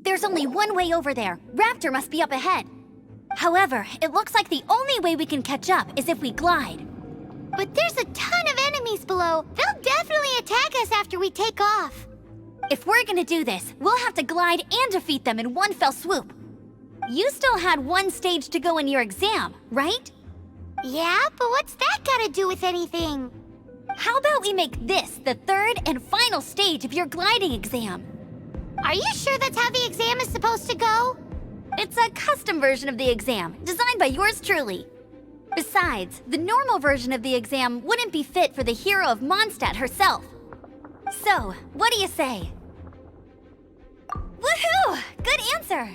There's only one way over there. Raptor must be up ahead. However, it looks like the only way we can catch up is if we glide. But there's a ton of enemies below. They'll definitely attack us after we take off. If we're gonna do this, we'll have to glide and defeat them in one fell swoop. You still had one stage to go in your exam, right? Yeah, but what's that gotta do with anything? How about we make this the third and final stage of your gliding exam? Are you sure that's how the exam is supposed to go? It's a custom version of the exam, designed by yours truly. Besides, the normal version of the exam wouldn't be fit for the hero of Mondstadt herself. So, what do you say? Woohoo! Good answer!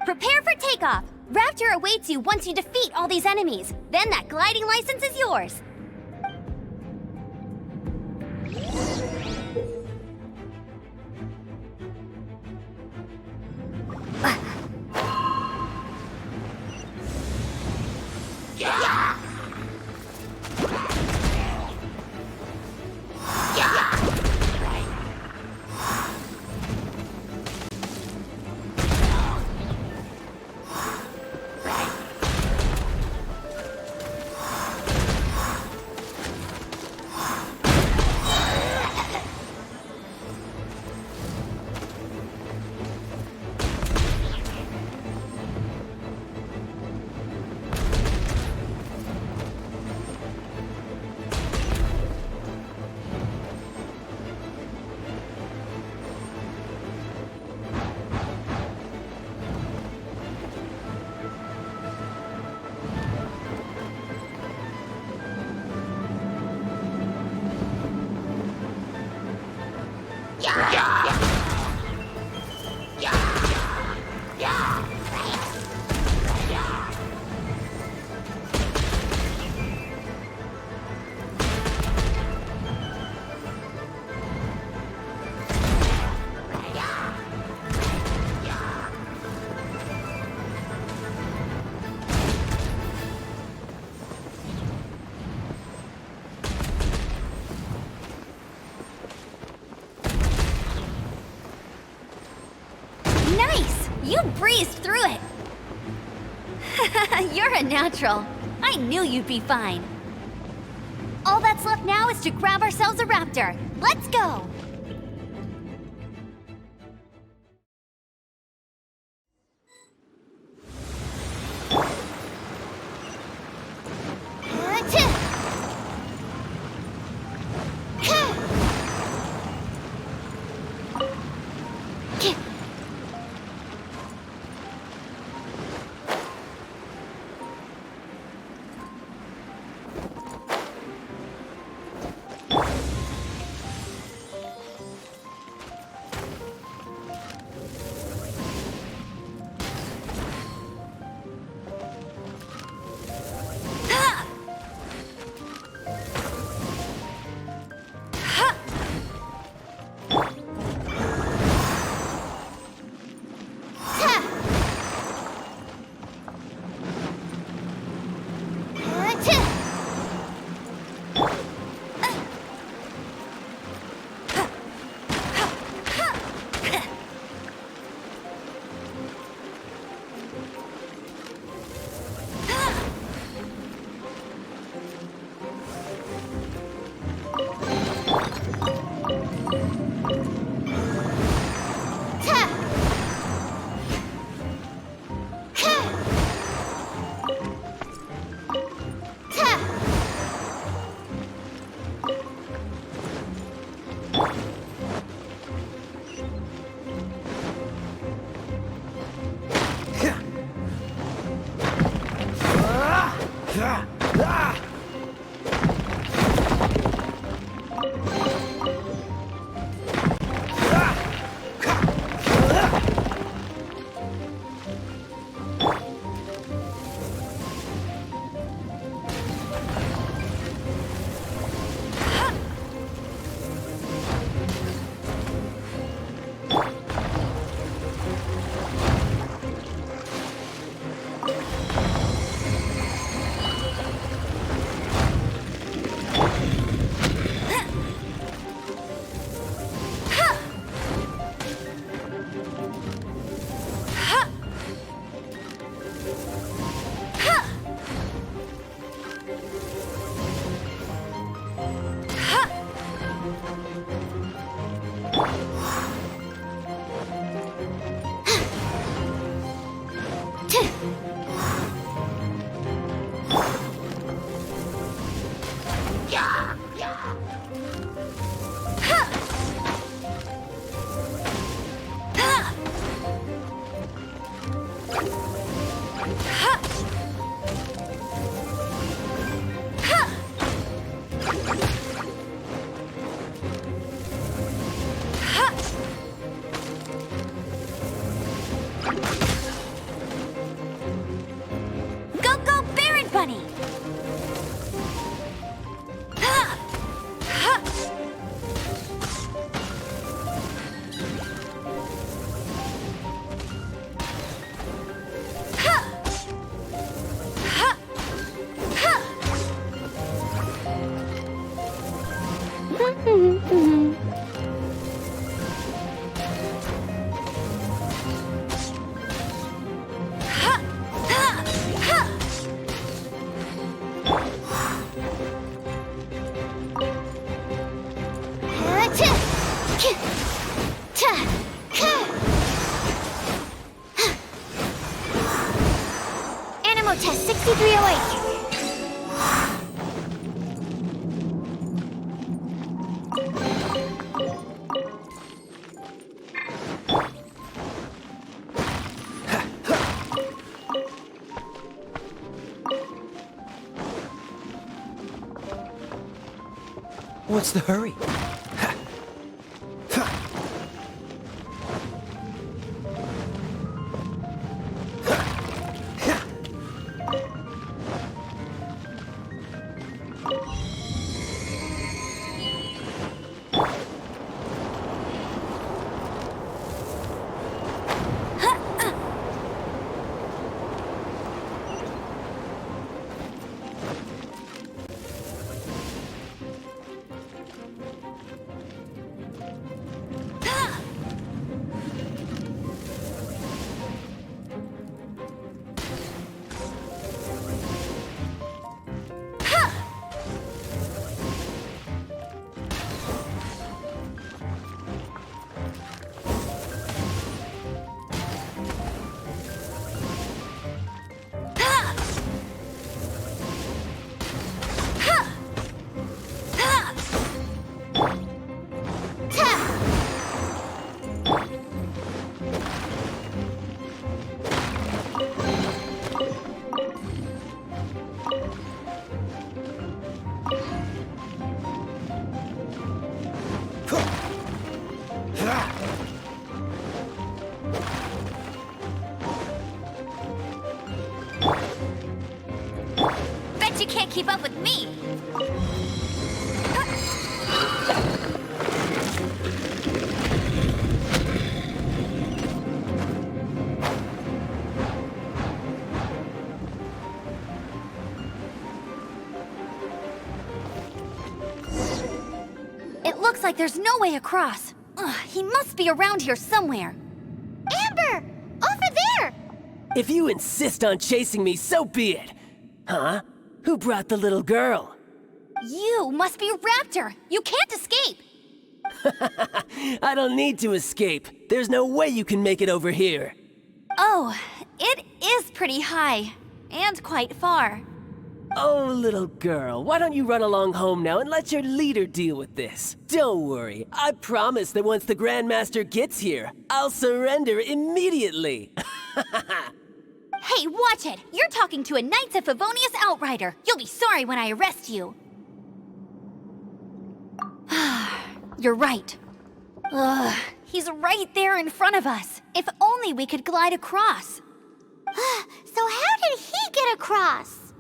Prepare for takeoff. Raptor awaits you once you defeat all these enemies. Then that gliding license is yours. You breezed through it! You're a natural. I knew you'd be fine. All that's left now is to grab ourselves a raptor. Let's go! Animo test 6308. What's the hurry? Bet you can't keep up with me! It looks like there's no way across. Ugh, he must be around here somewhere. Amber! Over there! If you insist on chasing me, so be it. Huh? Who brought the little girl? You must be Raptor! You can't escape! I don't need to escape. There's no way you can make it over here. Oh, it is pretty high. And quite far. Oh, little girl, why don't you run along home now and let your leader deal with this? Don't worry, I promise that once the Grandmaster gets here, I'll surrender immediately. Hey, watch it! You're talking to a Knights of Favonius outrider! You'll be sorry when I arrest you! You're right. Ugh, he's right there in front of us. If only we could glide across. So how did he get across?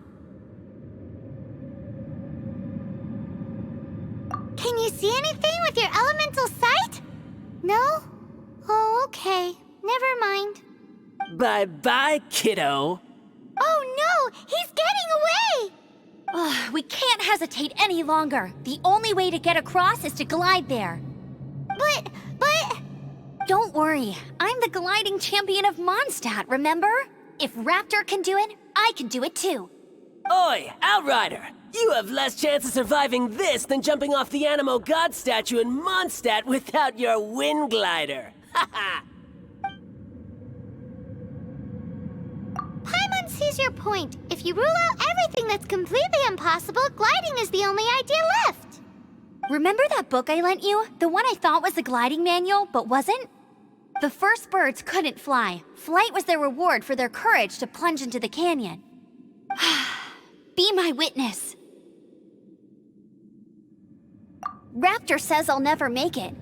Can you see anything with your elemental sight? No? Oh, okay. Never mind. Bye-bye, kiddo. Oh no! He's getting away! Ugh, we can't hesitate any longer. The only way to get across is to glide there. But... Don't worry. I'm the gliding champion of Mondstadt, remember? If Raptor can do it, I can do it too. Oi, Outrider! You have less chance of surviving this than jumping off the Animo God statue in Mondstadt without your wind glider. Haha! Paimon sees your point. If you rule out everything that's completely impossible, gliding is the only idea left. Remember that book I lent you? The one I thought was the gliding manual, but wasn't? The first birds couldn't fly. Flight was their reward for their courage to plunge into the canyon. Be my witness. Raptor says I'll never make it.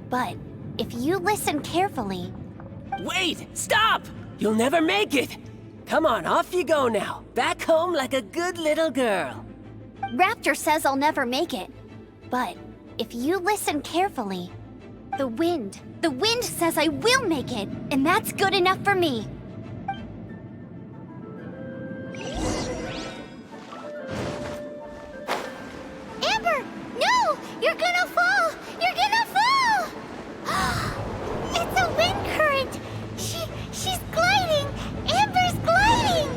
But if you listen carefully... Wait! Stop! You'll never make it! Come on, off you go now. Back home like a good little girl. Raptor says I'll never make it. But if you listen carefully, the wind says I will make it, and that's good enough for me. Amber! No! You're gonna fall! You're gonna fall! It's a wind current! She's gliding! Amber's gliding!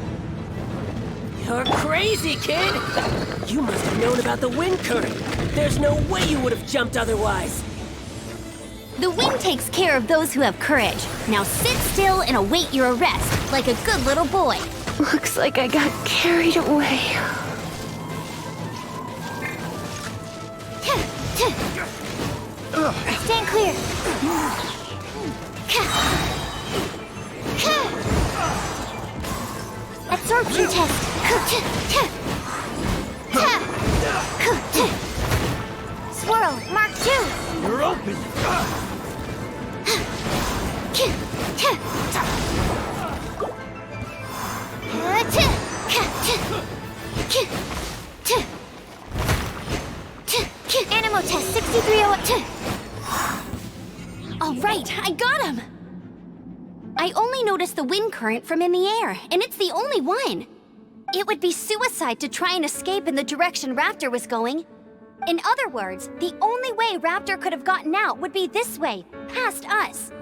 You're crazy, kid! You must have known about the wind current. There's no way you would have jumped otherwise. The wind takes care of those who have courage. Now sit still and await your arrest, like a good little boy. Looks like I got carried away. Stand clear. Absorption test. Swirl, Mark 2. You're open! Animal test 6302. All right, I got him! I only noticed the wind current from in the air, and it's the only one. It would be suicide to try and escape in the direction Raptor was going. In other words, the only way Raptor could have gotten out would be this way, past us.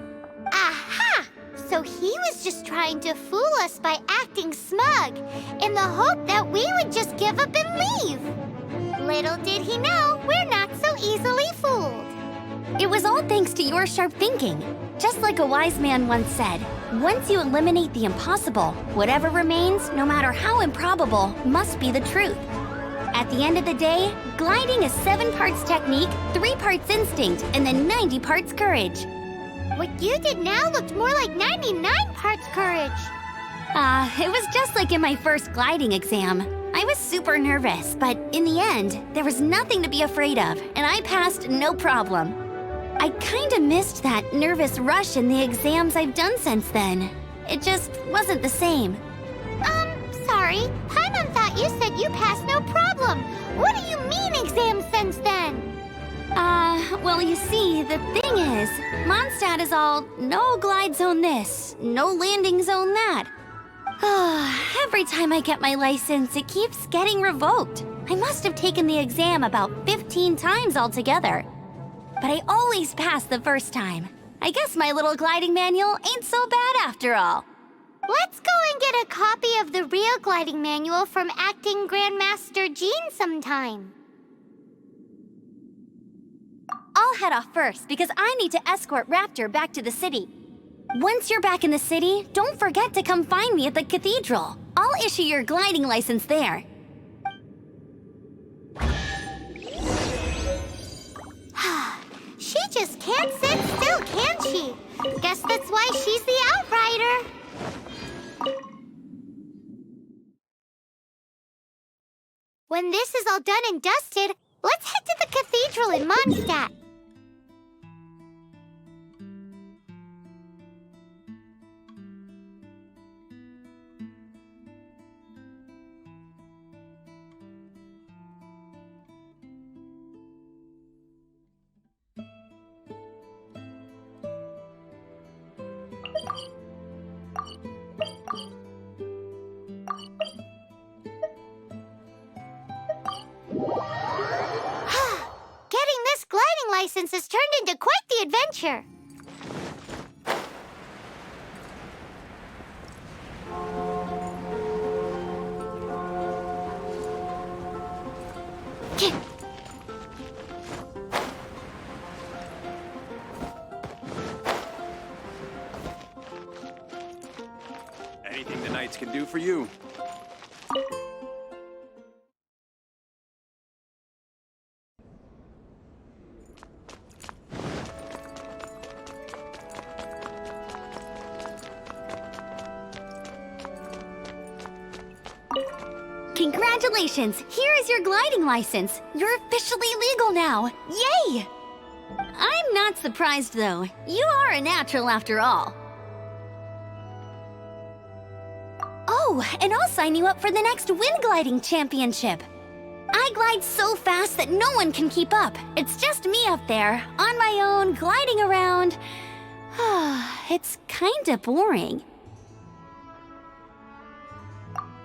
Aha! So he was just trying to fool us by acting smug, in the hope that we would just give up and leave. Little did he know, we're not so easily fooled. It was all thanks to your sharp thinking. Just like a wise man once said, once you eliminate the impossible, whatever remains, no matter how improbable, must be the truth. At the end of the day, gliding is 7 parts technique, 3 parts instinct, and then 90 parts courage. What you did now looked more like 99 parts courage. It was just like in my first gliding exam. I was super nervous, but in the end, there was nothing to be afraid of, and I passed no problem. I kinda missed that nervous rush in the exams I've done since then. It just wasn't the same. Sorry. Paimon thought you said you passed no problem. What do you mean exams since then? Well, you see, the thing is, Mondstadt is all no glide zone this, no landing zone that. Every time I get my license, it keeps getting revoked. I must have taken the exam about 15 times altogether. But I always pass the first time. I guess my little gliding manual ain't so bad after all. Let's go and get a copy of the real gliding manual from acting Grandmaster Jean sometime. I'll head off first because I need to escort Raptor back to the city. Once you're back in the city, don't forget to come find me at the cathedral. I'll issue your gliding license there. She just can't sit still, can she? Guess that's why she's the outrider. When this is all done and dusted, let's head to the cathedral in Mondstadt. Getting this gliding license has turned into quite the adventure. Anything the Knights can do for you. Congratulations! Here is your gliding license. You're officially legal now. Yay! I'm not surprised, though. You are a natural after all. Oh, and I'll sign you up for the next wind gliding championship. I glide so fast that no one can keep up. It's just me up there, on my own, gliding around. It's kinda boring.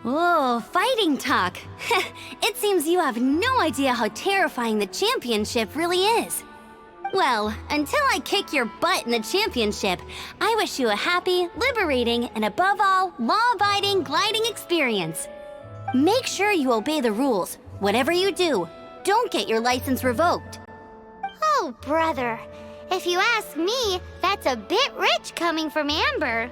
Oh, fighting talk. It seems you have no idea how terrifying the championship really is. Well, until I kick your butt in the championship, I wish you a happy, liberating, and above all, law-abiding gliding experience. Make sure you obey the rules. Whatever you do, don't get your license revoked. Oh, brother. If you ask me, that's a bit rich coming from Amber.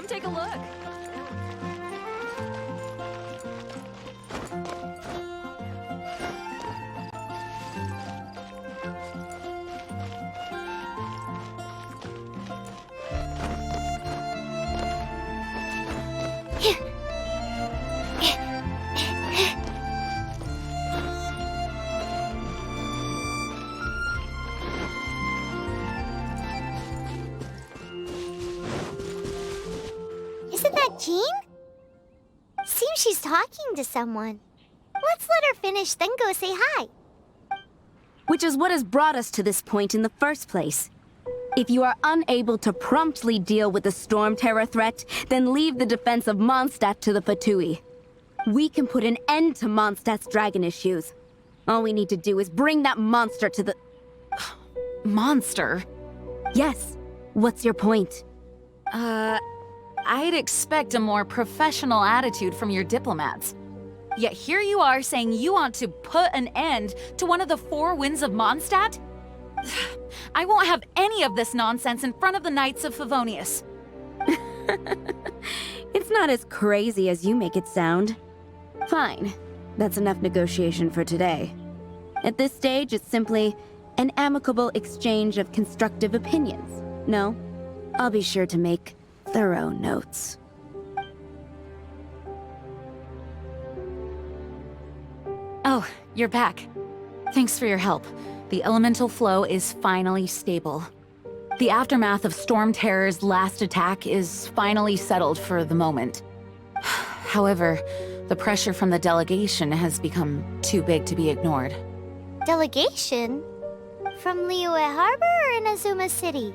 Come take a look. Isn't that Jean? Seems she's talking to someone. Let's let her finish, then go say hi. Which is what has brought us to this point in the first place. If you are unable to promptly deal with the storm terror threat, then leave the defense of Mondstadt to the Fatui. We can put an end to Mondstadt's dragon issues. All we need to do is bring that monster to the... Monster? Yes. What's your point? I'd expect a more professional attitude from your diplomats. Yet here you are saying you want to put an end to one of the four winds of Mondstadt? I won't have any of this nonsense in front of the Knights of Favonius. It's not as crazy as you make it sound. Fine. That's enough negotiation for today. At this stage, it's simply an amicable exchange of constructive opinions. No? I'll be sure to make thorough notes. Oh, you're back. Thanks for your help. The elemental flow is finally stable. The aftermath of Storm Terror's last attack is finally settled for the moment. However, the pressure from the delegation has become too big to be ignored. Delegation? From Liyue Harbor or Inazuma City?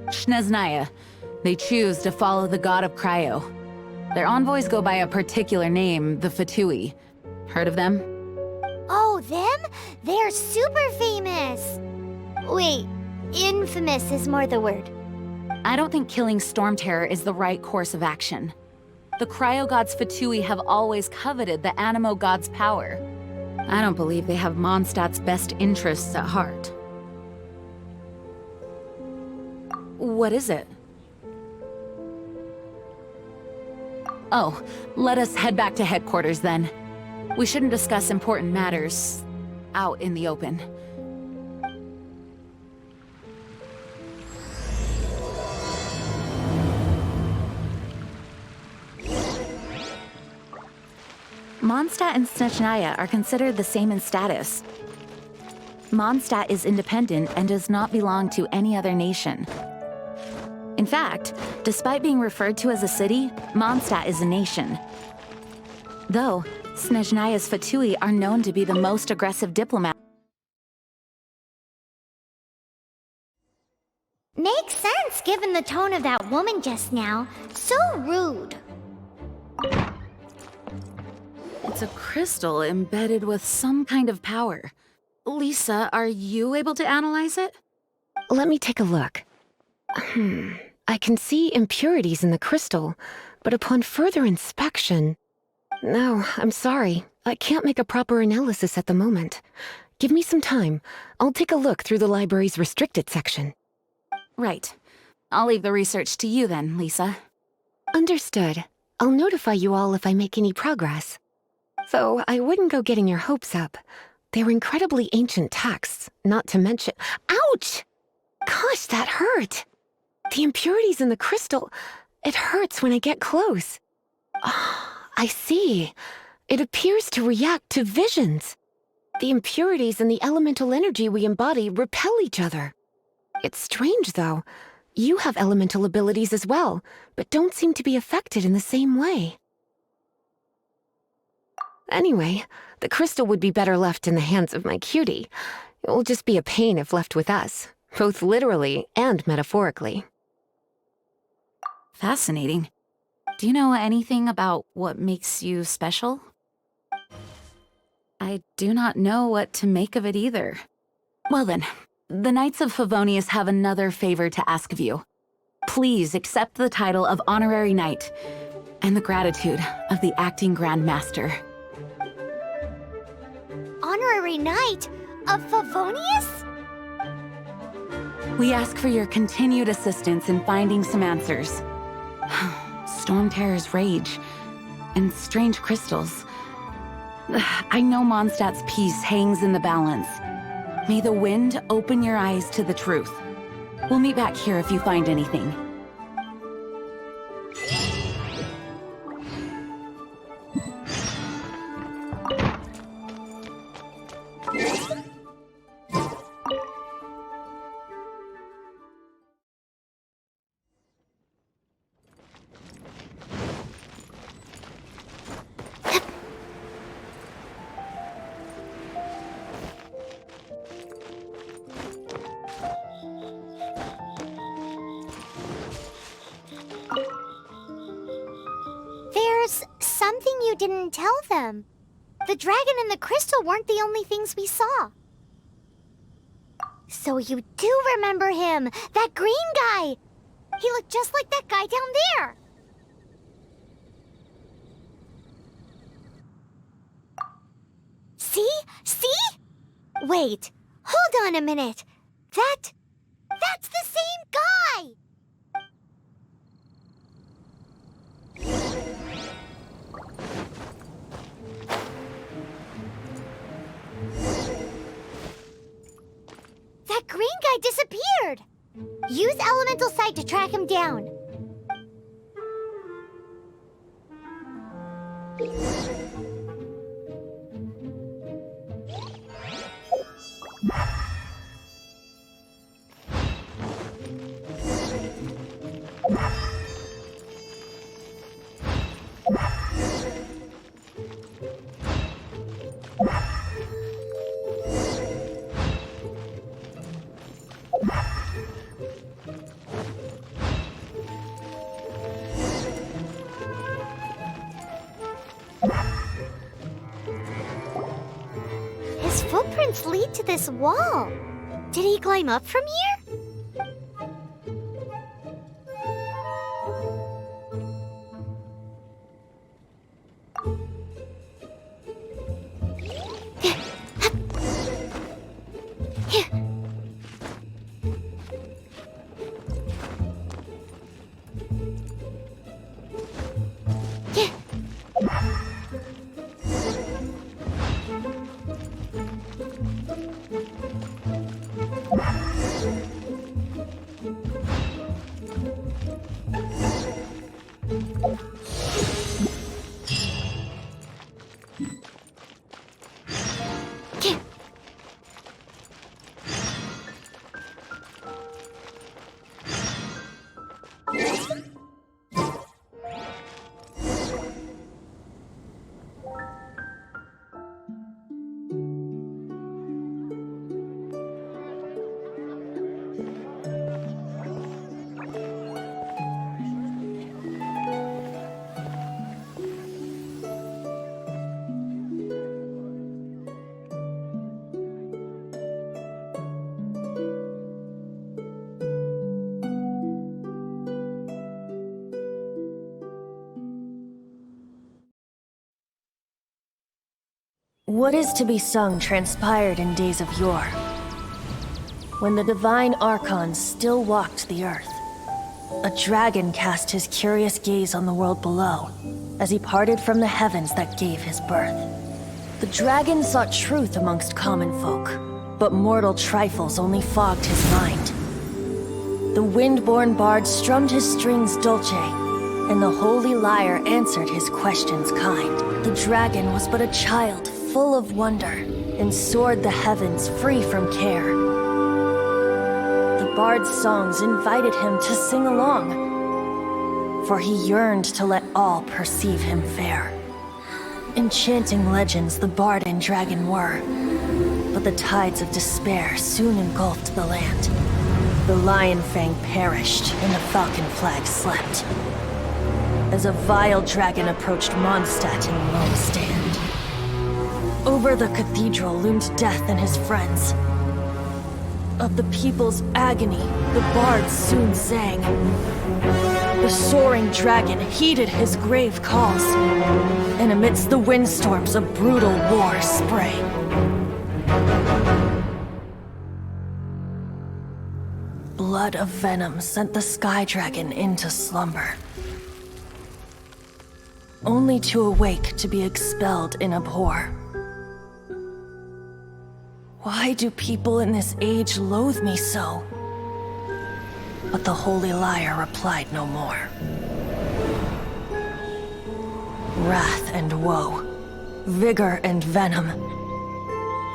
Snezhnaya. They choose to follow the god of Cryo. Their envoys go by a particular name, the Fatui. Heard of them? Oh, them? They're super famous! Wait, infamous is more the word. I don't think killing Storm Terror is the right course of action. The Cryo God's Fatui have always coveted the Animo God's power. I don't believe they have Mondstadt's best interests at heart. What is it? Oh, let us head back to headquarters then. We shouldn't discuss important matters out in the open. Mondstadt and Snezhnaya are considered the same in status. Mondstadt is independent and does not belong to any other nation. In fact, despite being referred to as a city, Mondstadt is a nation. Though, Snezhnaya's Fatui are known to be the most aggressive diplomats. Makes sense given the tone of that woman just now. So rude. It's a crystal embedded with some kind of power. Lisa, are you able to analyze it? Let me take a look. I can see impurities in the crystal, but upon further inspection... No, I'm sorry. I can't make a proper analysis at the moment. Give me some time. I'll take a look through the library's restricted section. Right. I'll leave the research to you then, Lisa. Understood. I'll notify you all if I make any progress. Though I wouldn't go getting your hopes up. They're incredibly ancient texts, not to mention... Ouch! Gosh, that hurt! The impurities in the crystal... It hurts when I get close. I see. It appears to react to visions. The impurities and the elemental energy we embody repel each other. It's strange, though. You have elemental abilities as well, but don't seem to be affected in the same way. Anyway, the crystal would be better left in the hands of my cutie. It will just be a pain if left with us, both literally and metaphorically. Fascinating. Do you know anything about what makes you special? I do not know what to make of it either. Well then, the Knights of Favonius have another favor to ask of you. Please accept the title of Honorary Knight and the gratitude of the Acting Grand Master. Honorary Knight of Favonius? We ask for your continued assistance in finding some answers. Storm Terror's rage and strange crystals. I know Mondstadt's peace hangs in the balance. May the wind open your eyes to the truth. We'll meet back here if you find anything. There's something you didn't tell them. The dragon and the crystal weren't the only things we saw. So you do remember him, that green guy. He looked just like that guy down there. See? See? Wait, hold on a minute. That's the same guy! That green guy disappeared! Use Elemental Sight to track him down. His footprints lead to this wall. Did he climb up from here? What is to be sung transpired in days of yore, when the divine archons still walked the earth. A dragon cast his curious gaze on the world below, as he parted from the heavens that gave his birth. The dragon sought truth amongst common folk, but mortal trifles only fogged his mind. The wind-born bard strummed his strings dolce, and the holy lyre answered his questions kind. The dragon was but a child, full of wonder, and soared the heavens free from care. The bard's songs invited him to sing along, for he yearned to let all perceive him fair. Enchanting legends the bard and dragon were, but the tides of despair soon engulfed the land. The lion fang perished, and the falcon flag slept, as a vile dragon approached Mondstadt in lone stand. Over the cathedral loomed death and his friends. Of the people's agony, the bards soon sang. The soaring dragon heeded his grave calls, and amidst the windstorms a brutal war sprang. Blood of venom sent the sky dragon into slumber. only to awake to be expelled in abhor. Why do people in this age loathe me so? But the holy Lyre replied no more. Wrath and woe, vigor and venom,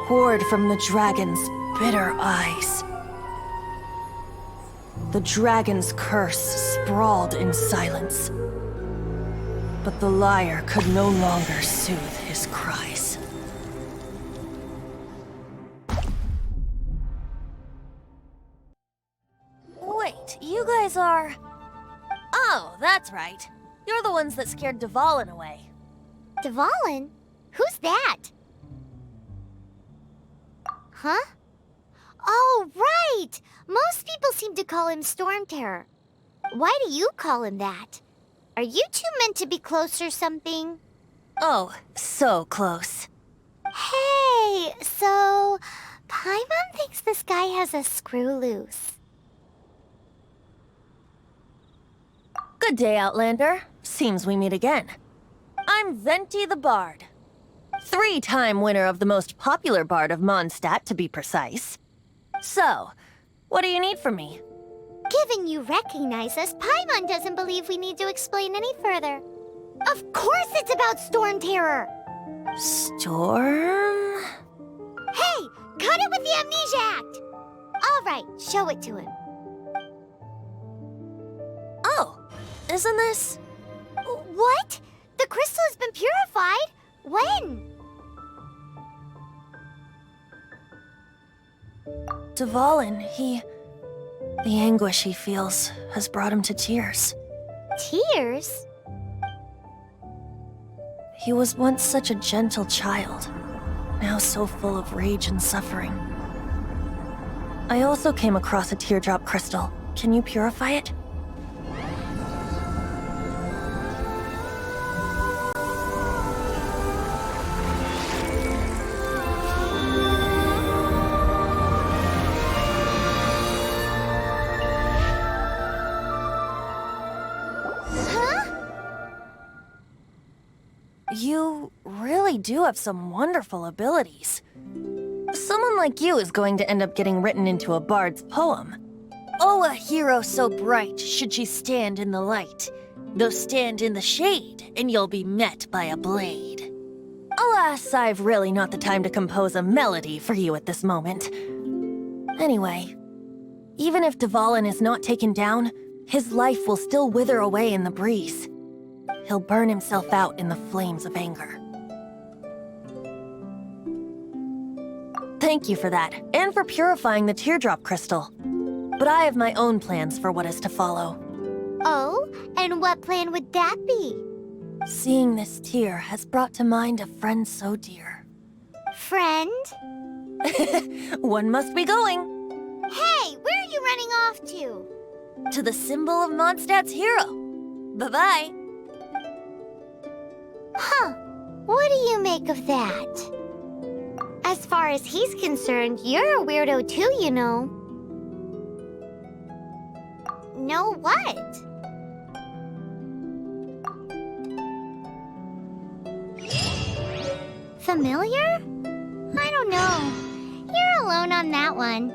poured from the dragon's bitter eyes. The dragon's curse sprawled in silence, but the Lyre could no longer soothe his cries. Wait, you guys are... Oh, that's right. You're the ones that scared Dvalin away. Dvalin? Who's that? Huh? Oh, right! Most people seem to call him Storm Terror. Why do you call him that? Are you two meant to be close or something? Oh, so close. Hey, so... Paimon thinks this guy has a screw loose. Good day, Outlander. Seems we meet again. I'm Venti the Bard. 3-time winner of the most popular bard of Mondstadt, to be precise. So, what do you need from me? Given you recognize us, Paimon doesn't believe we need to explain any further. Of course it's about Storm Terror! Storm? Hey! Cut it with the Amnesia Act! Alright, show it to him. Oh, isn't this... What? The crystal has been purified? When? Dvalin, the anguish he feels has brought him to tears. Tears? He was once such a gentle child, now so full of rage and suffering. I also came across a teardrop crystal. Can you purify it? You really do have some wonderful abilities. Someone like you is going to end up getting written into a bard's poem. Oh, a hero so bright should she stand in the light. Though stand in the shade, and you'll be met by a blade. Alas, I've really not the time to compose a melody for you at this moment. Anyway, even if Dvalin is not taken down, his life will still wither away in the breeze. He'll burn himself out in the flames of anger. Thank you for that, and for purifying the teardrop crystal. But I have my own plans for what is to follow. Oh, and what plan would that be? Seeing this tear has brought to mind a friend so dear. Friend? One must be going. Hey, where are you running off to? To the symbol of Mondstadt's hero. Bye-bye. Huh. What do you make of that? As far as he's concerned, you're a weirdo too, you know. Know what? Familiar? I don't know. You're alone on that one.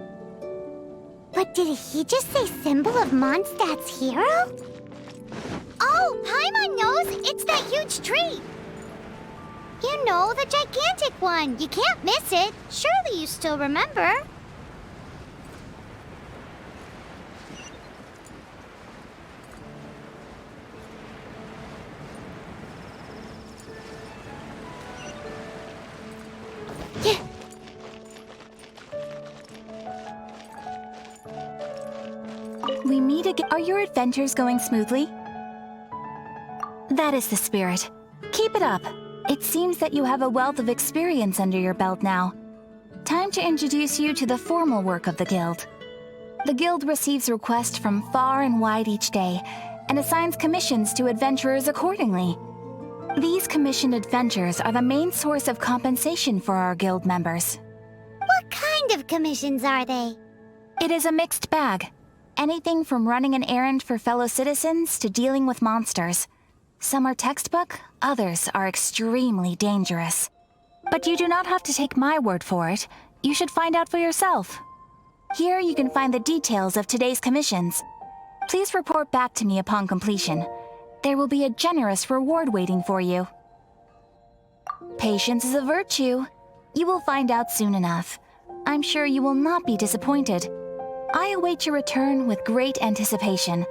But did he just say symbol of Mondstadt's hero? Oh, Paimon knows! It's that huge tree! You know, the gigantic one. You can't miss it. Surely you still remember. We meet again. Are your adventures going smoothly? That is the spirit. Keep it up. It seems that you have a wealth of experience under your belt now. Time to introduce you to the formal work of the Guild. The Guild receives requests from far and wide each day, and assigns commissions to adventurers accordingly. These commissioned adventures are the main source of compensation for our Guild members. What kind of commissions are they? It is a mixed bag. Anything from running an errand for fellow citizens to dealing with monsters. Some are textbook, others are extremely dangerous. But you do not have to take my word for it. You should find out for yourself. Here you can find the details of today's commissions. Please report back to me upon completion. There will be a generous reward waiting for you. Patience is a virtue. You will find out soon enough. I'm sure you will not be disappointed. I await your return with great anticipation.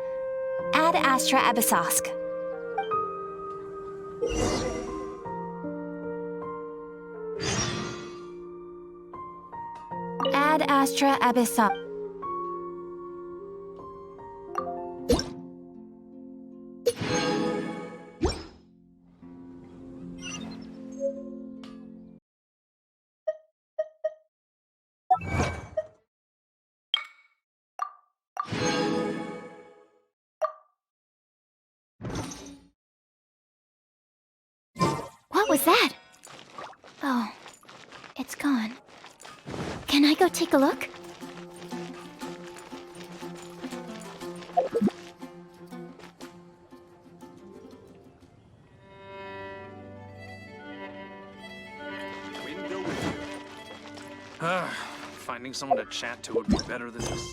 Ad Astra Abyssosk. Ad Astra Abyssosk. What was that? Oh, it's gone. Can I go take a look? Window with you. Finding someone to chat to would be better than this.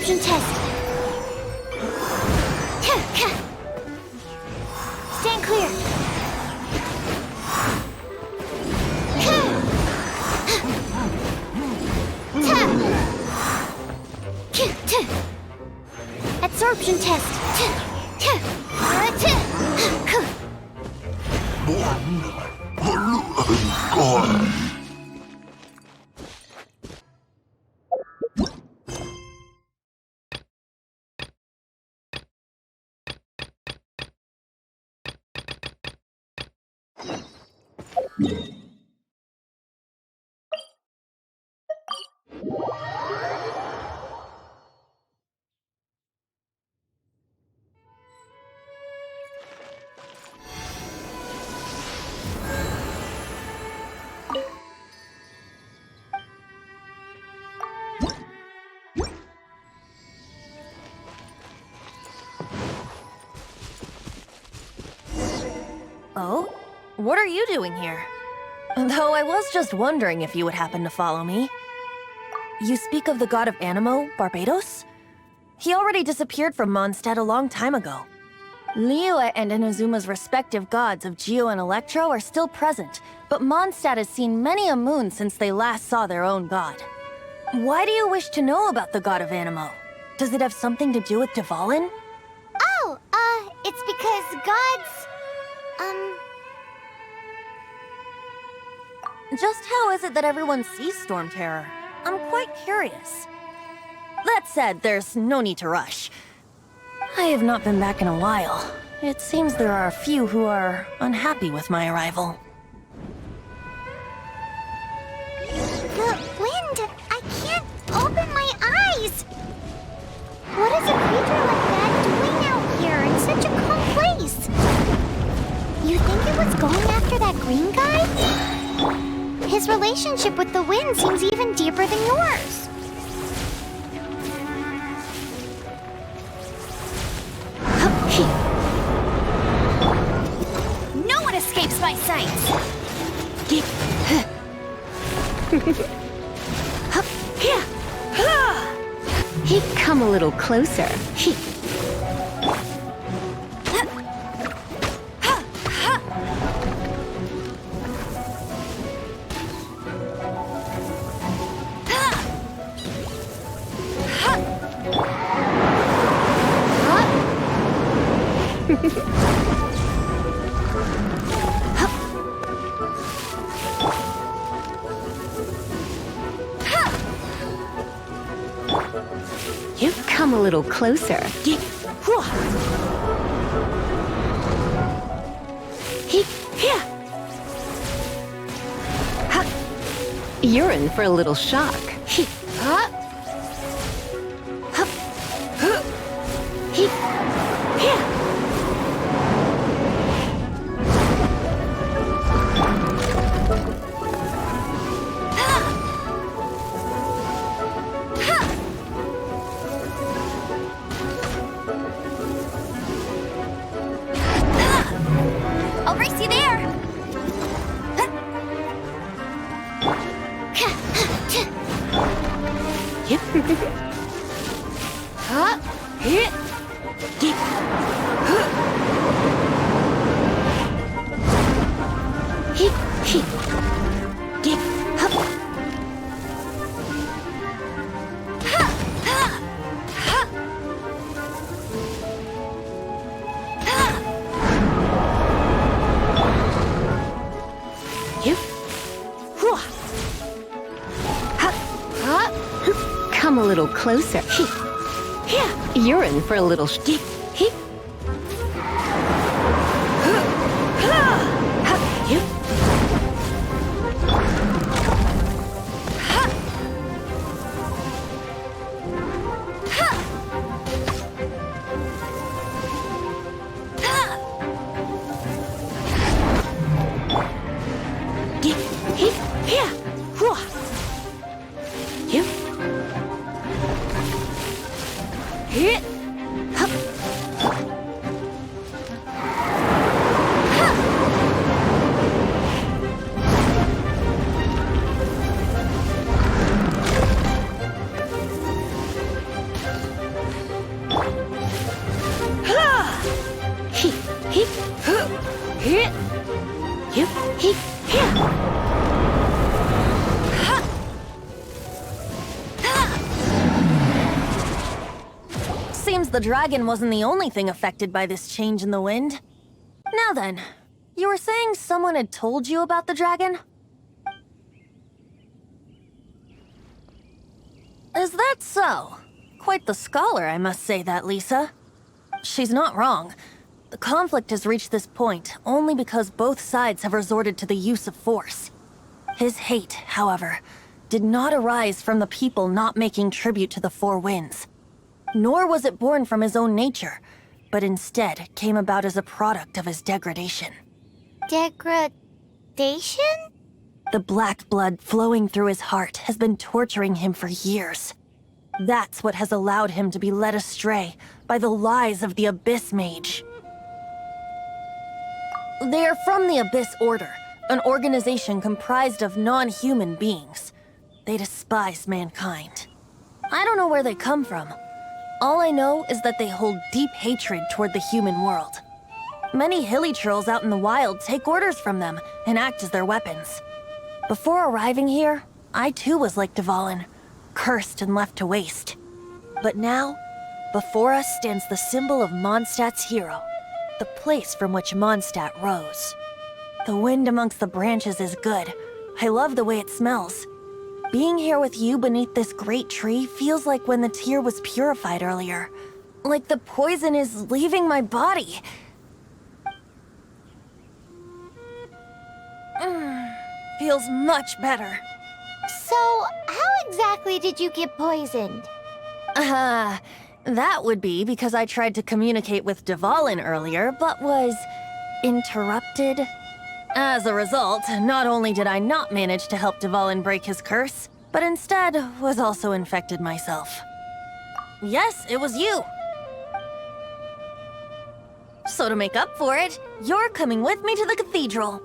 Absorption test. Stand clear. Absorption test. Oh? What are you doing here? Though I was just wondering if you would happen to follow me. You speak of the god of Animo, Barbados? He already disappeared from Mondstadt a long time ago. Lyre and Inazuma's respective gods of Geo and Electro are still present, but Mondstadt has seen many a moon since they last saw their own god. Why do you wish to know about the god of Animo? Does it have something to do with Dvalin? Oh, it's because gods... Just how is it that everyone sees Storm Terror? I'm quite curious. That said, there's no need to rush. I have not been back in a while. It seems there are a few who are unhappy with my arrival. The wind! I can't open my eyes! What is a creature like that doing out here in such a calm place? You think it was going after that green guy? His relationship with the wind seems even deeper than yours. No one escapes my sight! Come a little closer. You've come a little closer. You're in for a little shock. I'll race you there! Come a little closer. You're in for a little the dragon wasn't the only thing affected by this change in the wind. Now then, you were saying someone had told you about the dragon? Is that so? Quite the scholar, I must say that, Lisa. She's not wrong. The conflict has reached this point only because both sides have resorted to the use of force. His hate, however, did not arise from the people not making tribute to the Four Winds. Nor was it born from his own nature, but instead came about as a product of his degradation. Degradation? The black blood flowing through his heart has been torturing him for years. That's what has allowed him to be led astray by the lies of the Abyss Mage. They are from the Abyss Order, an organization comprised of non-human beings. They despise mankind. I don't know where they come from. All I know is that they hold deep hatred toward the human world. Many hilly trolls out in the wild take orders from them and act as their weapons. Before arriving here, I too was like Dvalin, cursed and left to waste. But now, before us stands the symbol of Mondstadt's hero, the place from which Mondstadt rose. The wind amongst the branches is good. I love the way it smells. Being here with you beneath this great tree feels like when the tear was purified earlier. Like the poison is leaving my body. Feels much better. So, how exactly did you get poisoned? That would be because I tried to communicate with Dvalin earlier, but was interrupted. As a result, not only did I not manage to help Dvalin break his curse, but instead was also infected myself. Yes, it was you. So to make up for it, you're coming with me to the cathedral.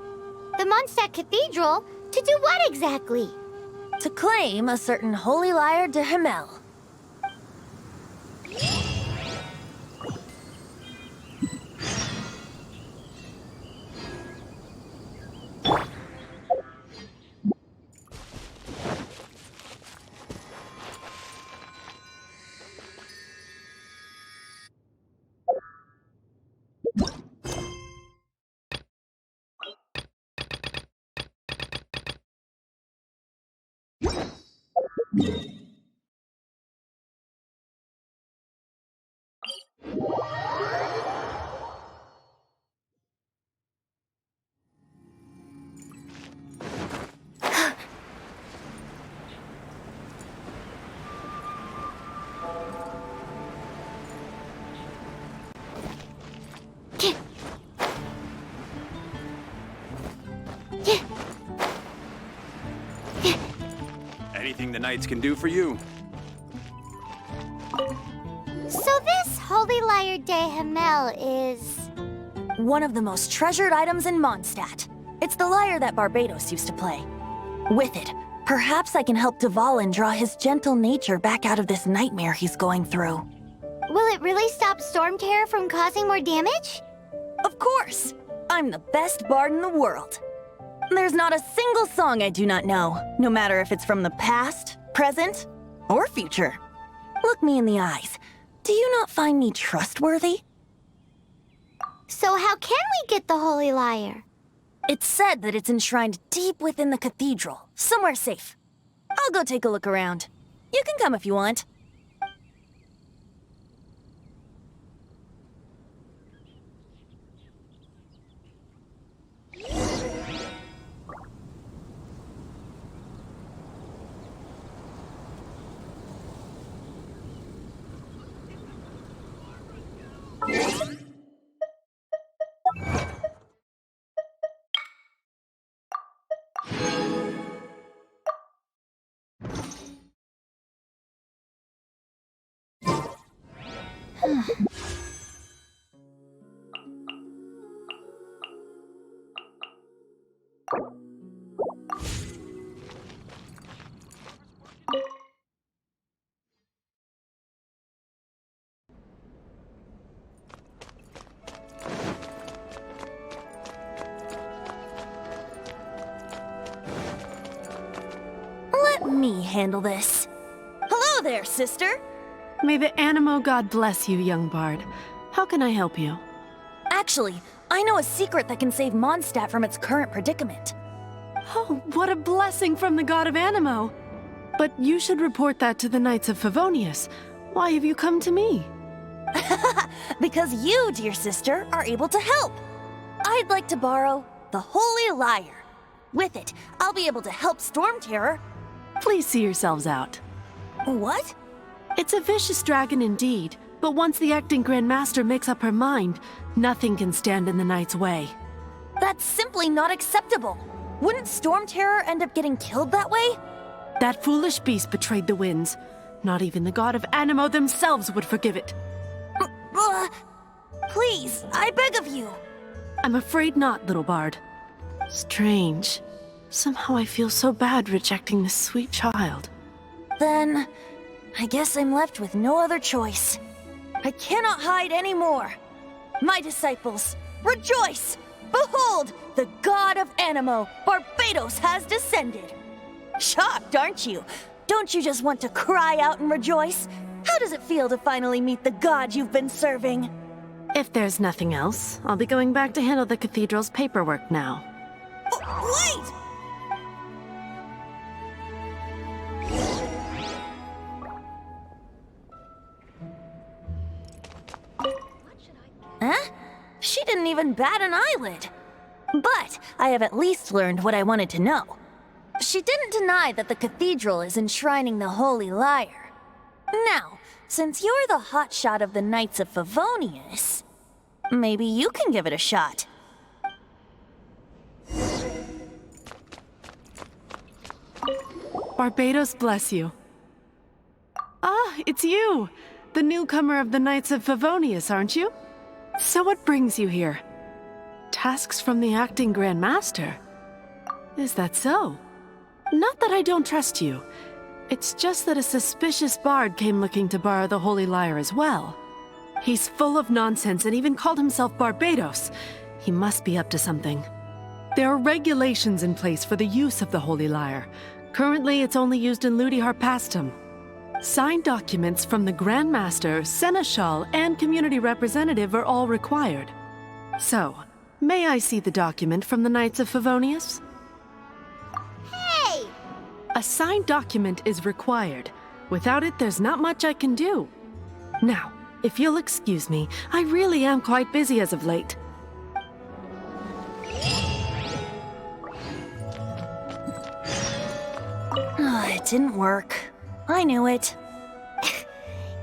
The Mondstadt Cathedral? To do what exactly? To claim a certain holy Lyre de Himmel. Anything the Knights can do for you? So this Holy Lyre de Himmel is... one of the most treasured items in Mondstadt. It's the lyre that Barbados used to play. With it, perhaps I can help Dvalin draw his gentle nature back out of this nightmare he's going through. Will it really stop Storm Terror from causing more damage? Of course! I'm the best bard in the world. There's not a single song I do not know, no matter if it's from the past, present, or future. Look me in the eyes. Do you not find me trustworthy? So how can we get the Holy Lyre? It's said that it's enshrined deep within the cathedral, somewhere safe. I'll go take a look around. You can come if you want. Let me handle this. Hello there, sister. May the Animo god bless you, young bard. How can I help you? Actually, I know a secret that can save Mondstadt from its current predicament. Oh, what a blessing from the god of Animo! But you should report that to the Knights of Favonius. Why have you come to me? Because you, dear sister, are able to help. I'd like to borrow the Holy Lyre. With it, I'll be able to help Storm Terror. Please see yourselves out. What? It's a vicious dragon indeed, but once the acting Grand Master makes up her mind, nothing can stand in the Knight's way. That's simply not acceptable. Wouldn't Storm Terror end up getting killed that way? That foolish beast betrayed the winds. Not even the god of Animo themselves would forgive it. Please, I beg of you. I'm afraid not, little bard. Strange. Somehow I feel so bad rejecting this sweet child. Then, I guess I'm left with no other choice. I cannot hide anymore. My disciples, rejoice! Behold, the god of Animo, Barbados, has descended. Shocked, aren't you? Don't you just want to cry out and rejoice? How does it feel to finally meet the god you've been serving? If there's nothing else, I'll be going back to handle the cathedral's paperwork now. Wait! Huh? She didn't even bat an eyelid. But I have at least learned what I wanted to know. She didn't deny that the cathedral is enshrining the Holy Lyre. Now, since you're the hotshot of the Knights of Favonius, maybe you can give it a shot. Barbados bless you. Ah, it's you! The newcomer of the Knights of Favonius, aren't you? So what brings you here? Tasks from the acting Grand Master? Is that so? Not that I don't trust you. It's just that a suspicious bard came looking to borrow the Holy Lyre as well. He's full of nonsense and even called himself Barbados. He must be up to something. There are regulations in place for the use of the Holy Lyre. Currently, it's only used in Ludi Harpastum. Signed documents from the Grand Master, Seneschal, and community representative are all required. So, may I see the document from the Knights of Favonius? Hey! A signed document is required. Without it, there's not much I can do. Now, if you'll excuse me, I really am quite busy as of late. It didn't work. I knew it.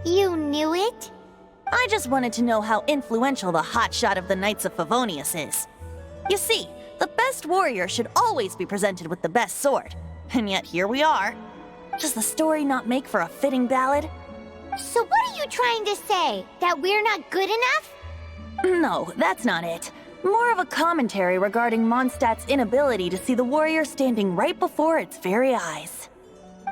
You knew it? I just wanted to know how influential the hotshot of the Knights of Favonius is. You see, the best warrior should always be presented with the best sword. And yet here we are. Does the story not make for a fitting ballad? So what are you trying to say? That we're not good enough? No, that's not it. More of a commentary regarding Mondstadt's inability to see the warrior standing right before its very eyes.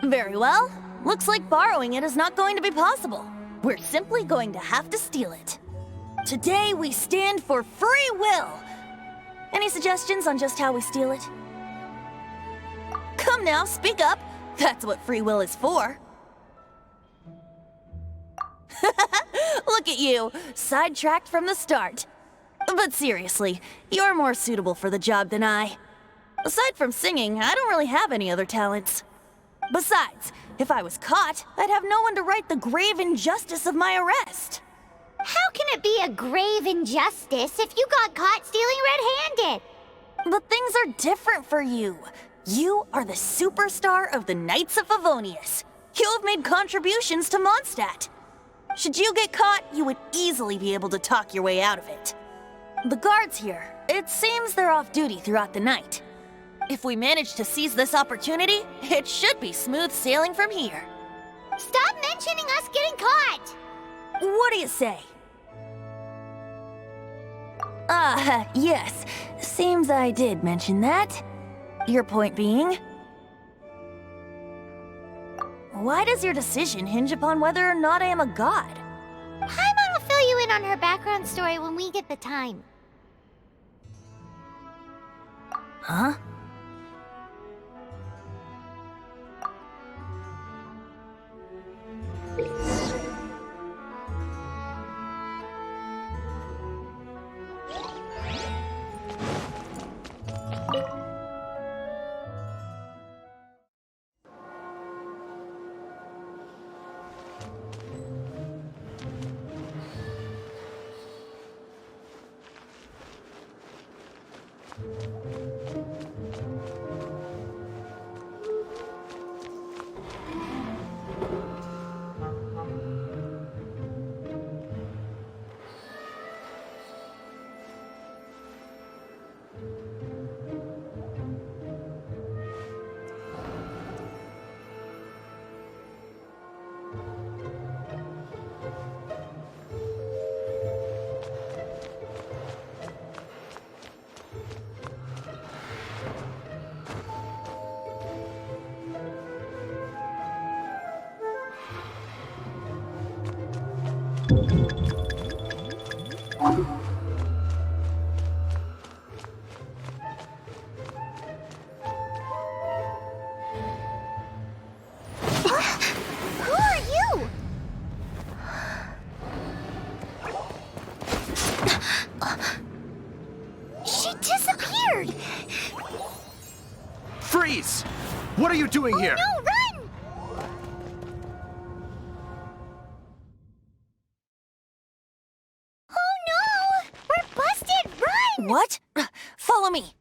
Very well. Looks like borrowing it is not going to be possible. We're simply going to have to steal it. Today we stand for free will. Any suggestions on just how we steal it? Come now, speak up. That's what free will is for. Look at you, sidetracked from the start. But seriously, you're more suitable for the job than I. Aside from singing, I don't really have any other talents. Besides, if I was caught, I'd have no one to right the grave injustice of my arrest. How can it be a grave injustice if you got caught stealing red-handed? But things are different for you. You are the superstar of the Knights of Favonius. You have made contributions to Mondstadt. Should you get caught, you would easily be able to talk your way out of it. The guards here, it seems they're off duty throughout the night. If we manage to seize this opportunity, it should be smooth sailing from here. Stop mentioning us getting caught! What do you say? Yes. Seems I did mention that. Your point being? Why does your decision hinge upon whether or not I am a god? Paimon will fill you in on her background story when we get the time. Huh? Who are you? She disappeared! Freeze! What are you doing here? No, run! Oh no! We're busted! Run! What? Follow me.